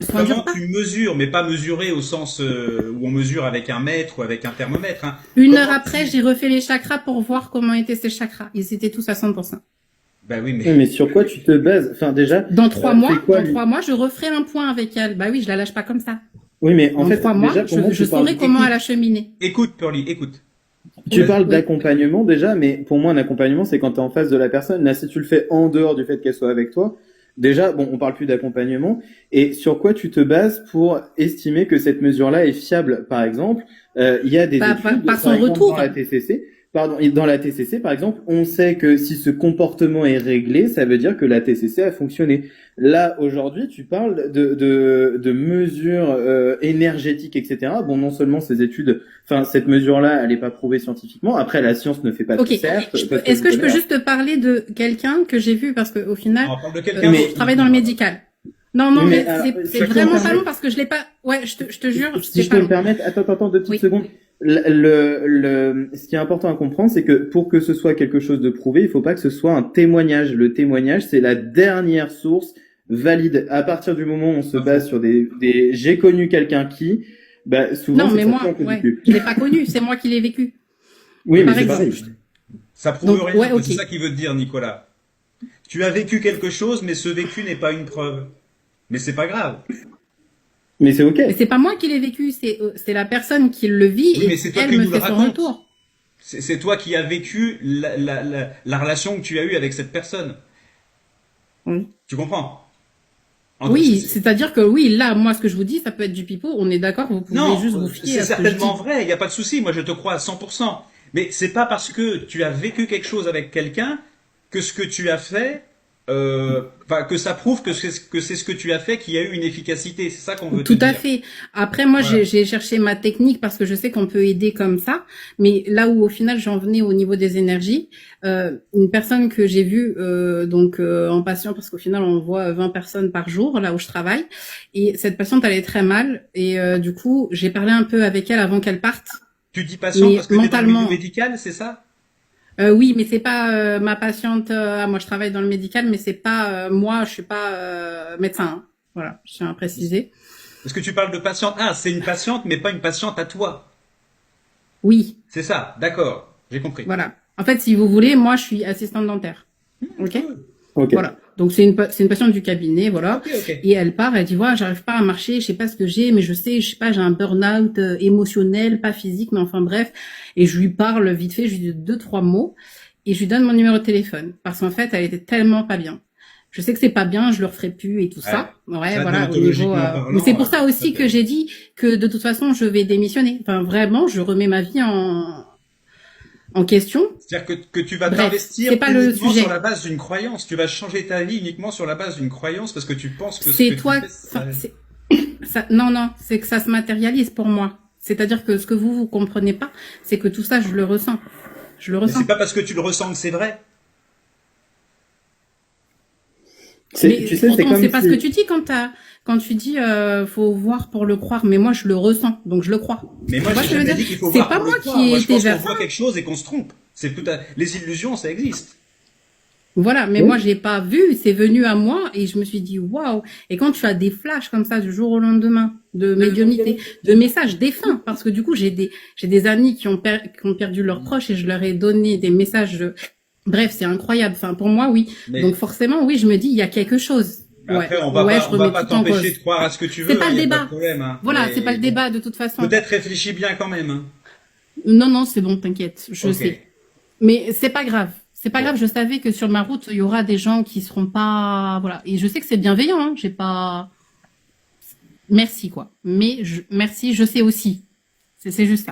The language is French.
Ça ne dure Comment pas. tu mesures, mais pas mesurer au sens où on mesure avec un mètre ou avec un thermomètre, hein. Une heure Comment après, tu... j'ai refait les chakras pour voir comment étaient ces chakras. Ils étaient tous à 100%. Bah oui, mais Oui, mais sur quoi tu te bases? Enfin, déjà, c'est quoi Dans lui? 3 mois, je referai un point avec elle. Bah oui, je la lâche pas comme ça. Oui, mais en Dans trois fait, mois, déjà, pour moi, je tu parles, saurai comment elle écoute, a cheminé. écoute, Pearly, écoute. tu Oui, Vas-y. parles oui. d'accompagnement déjà, mais pour moi, un accompagnement, c'est quand tu es en face de la personne. Là, si tu le fais en dehors du fait qu'elle soit avec toi, déjà, bon, on parle plus d'accompagnement. Et sur quoi tu te bases pour estimer que cette mesure-là est fiable? Par exemple, il y a des études, Par par son exemple, dans retour. la TCC. Pardon, dans la TCC, par exemple, on sait que si ce comportement est réglé, ça veut dire que la TCC a fonctionné. Là, aujourd'hui, tu parles de mesures énergétiques, etc. Bon, non seulement ces études, enfin, cette mesure-là, elle n'est pas prouvée scientifiquement. Après, la science ne fait pas Ok. tout, certes, parce que je Est-ce vous que je connais. peux Hein. juste te parler de quelqu'un que j'ai vu parce qu'au final, On parle de quelqu'un je d'autre, Mais, travaille dans le Nicolas. médical. Non, oui, non, mais mais alors, c'est si je peux me vraiment pas long permettre, parce que je l'ai pas. Ouais, je te jure, si c'est je pas peux me long. permettre, attends, 2 petites Oui. secondes. Ce qui est important à comprendre, c'est que pour que ce soit quelque chose de prouvé, il faut pas que ce soit un témoignage. Le témoignage, c'est la dernière source valide. À partir du moment où on se Pas base faux. sur des j'ai connu quelqu'un qui, bah, souvent, Non, c'est que mais ça pue moi, un peu du ouais, cul. je l'ai pas connu. C'est moi qui l'ai vécu, Oui, Oui, mais mais par c'est ça, pareil. exemple. ça prouve Donc, rien, ouais, quoi. ok. C'est ça qu'il veut te dire, Nicolas. Tu as vécu quelque chose, mais ce vécu n'est pas une preuve. Mais c'est pas grave. Mais c'est ok. Mais c'est pas moi qui l'ai vécu, c'est la personne qui le vit Oui, et mais qui c'est toi elle qui me nous le fait son racontes. retour. C'est toi qui as vécu la relation que tu as eue avec cette personne. Oui. Tu comprends? En gros, Oui, c'est-à-dire que oui, là, moi, ce que je vous dis, ça peut être du pipeau. On est d'accord, vous pouvez non, juste vous fier c'est à ce que je certainement dis. vrai, il n'y a pas de souci, moi je te crois à 100%. Mais c'est pas parce que tu as vécu quelque chose avec quelqu'un que ce que tu as fait, enfin, que ça prouve que c'est ce que tu as fait qui a eu une efficacité. C'est ça qu'on veut te Tout à dire. fait. Après, moi, Voilà. j'ai cherché ma technique parce que je sais qu'on peut aider comme ça. Mais là où, au final, j'en venais au niveau des énergies, une personne que j'ai vue en patient, parce qu'au final, on voit 20 personnes par jour, là où je travaille. Et cette patiente, elle est très mal. Et du coup, j'ai parlé un peu avec elle avant qu'elle parte. Tu dis patiente Mais parce que tu es dans le milieu mentalement, médical, c'est ça? oui, mais c'est pas ma patiente. Moi, je travaille dans le médical, mais c'est pas moi. Je suis pas médecin. Hein. Voilà, je tiens à préciser. Parce que tu parles de patiente. Ah, c'est une patiente, mais pas une patiente à toi. Oui, C'est ça, d'accord, j'ai compris. voilà. En fait, si vous voulez, moi, je suis assistante dentaire. Ok. Cool. Ok. Voilà. Donc c'est une patiente du cabinet, voilà. Ok, ok. Et elle part, elle dit voilà, j'arrive pas à marcher, je sais pas ce que j'ai, mais je sais, je sais pas, j'ai un burn-out émotionnel, pas physique, mais enfin bref. Et je lui parle vite fait, je lui dis deux trois mots et je lui donne mon numéro de téléphone parce qu'en fait, elle était tellement pas bien. Je sais que c'est pas bien, je le referai plus et tout Ouais. ça. Ouais, Ça, voilà, au niveau. déontologiquement Mais c'est parlant, pour ça ça aussi que fait. j'ai dit que de toute façon, je vais démissionner. Enfin, vraiment, je remets ma vie en question. C'est-à-dire que tu vas Bref, t'investir c'est pas le uniquement sur la sujet. base d'une croyance. Tu vas changer ta vie uniquement sur la base d'une croyance parce que tu penses que ce que C'est tu toi. fais, Enfin, non, c'est que ça se matérialise pour moi. C'est-à-dire que ce que vous comprenez pas, c'est que tout ça, je le ressens. Je le mais ressens. c'est pas parce que tu le ressens que c'est vrai. Tu Mais sais, c'est pourtant, comme c'est pas ce que si, tu dis quand tu dis faut voir pour le croire. Mais moi, je le ressens, donc je le crois. Mais Tu moi, vois j'ai ce que je veux jamais dire? dit qu'il faut C'est voir pas pour le moi croire. qui Moi, ai je été pense qu'on vers ça. voit quelque chose et qu'on se trompe. Les illusions, ça existe. Voilà, mais moi, oui, j'ai pas vu. C'est venu à moi et je me suis dit waouh. Et quand tu as des flashs comme ça du jour au lendemain de médiumnité, de messages défunts, parce que du coup, j'ai des amis qui ont perdu leurs proches et je leur ai donné des messages. Bref, c'est incroyable. Enfin, pour moi, oui. Donc Mais forcément, oui, je me dis il y a quelque chose. Ouais, après, ouais, je on va remets pas tout en t'empêcher de cause. croire à ce que tu C'est veux. pas Il le n'y a pas de débat. problème. Hein. Voilà, c'est pas Mais le bon, débat de toute façon. peut-être réfléchis bien quand même. Hein. Non, non, c'est bon, t'inquiète, je Ok. sais. Mais c'est pas grave. C'est pas grave, Bon. je savais que sur ma route, il y aura des gens qui seront pas, voilà. Et je sais que c'est bienveillant, hein. J'ai pas, merci, quoi. Merci, je sais aussi. C'est juste ça.